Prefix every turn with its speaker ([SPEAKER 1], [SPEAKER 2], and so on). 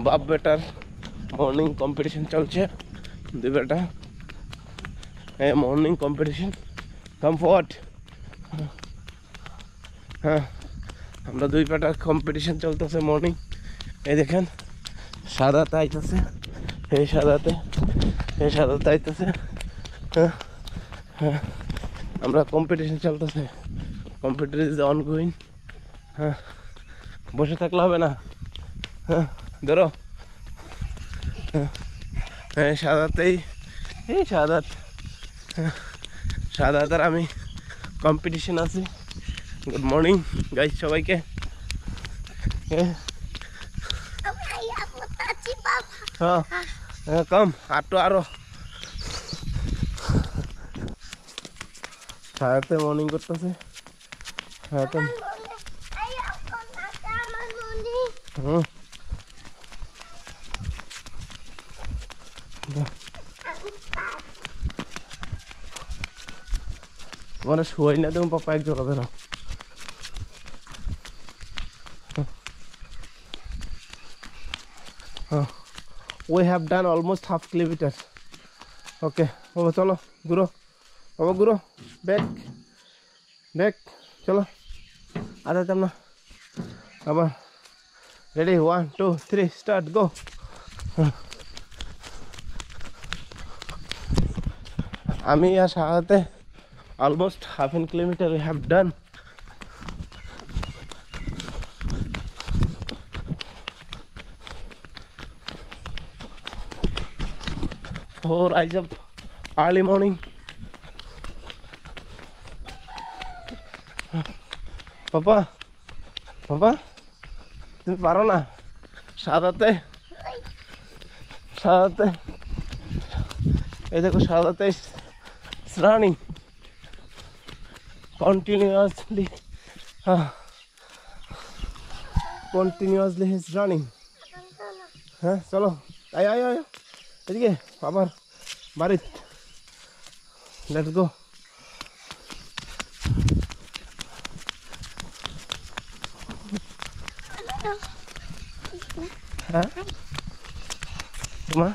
[SPEAKER 1] বাপ better morning competition চলছে। দুই বেটা মর্নিং কম্পিটিশন, কাম ফরওয়ার্ড। হ্যাঁ, আমরা দুই বেটা কম্পিটিশন চলতেছে মর্নিং। এই দেখেন সাদাতে আইতেছে, এই সাদাতে আইতেছে। হ্যাঁ হ্যাঁ, আমরা কম্পিটিশন চলতেছে, কম্পিটিশন ইজ অনগোয়িং। হ্যাঁ, বসে থাকলে হবে না। হ্যাঁ ধরো। হ্যাঁ সাদাতেই, এই সাদাত আর আমি কম্পিটিশন আছি। গুড মর্নিং গাইস সবাইকে। হ্যাঁ হ্যাঁ, কম আটো আরো। সাদাতে মর্নিং করতেছে। হ্যাঁ তো হুম, মানে শুয়াই না তুমি পাপা এক জোড়া ধরো। We have done almost half kilometer. Okay, বাবা চলো ঘুরো, বাবা ঘুরো, ব্যাক চলো। আর যেতাম না আবার। রেডি 1 2 3 স্টার্ট গো। আমি আর সাথে almost half a kilometer we have done. Oh, rise up early morning. পাপা তুমি পারো না? সাদাতে এই দেখো সাদাতে running continuously. Continuously his running. হ্যাঁ চলো, আয় এদিকে আবার বাড়িতে। Let's go. হ্যাঁ তোমার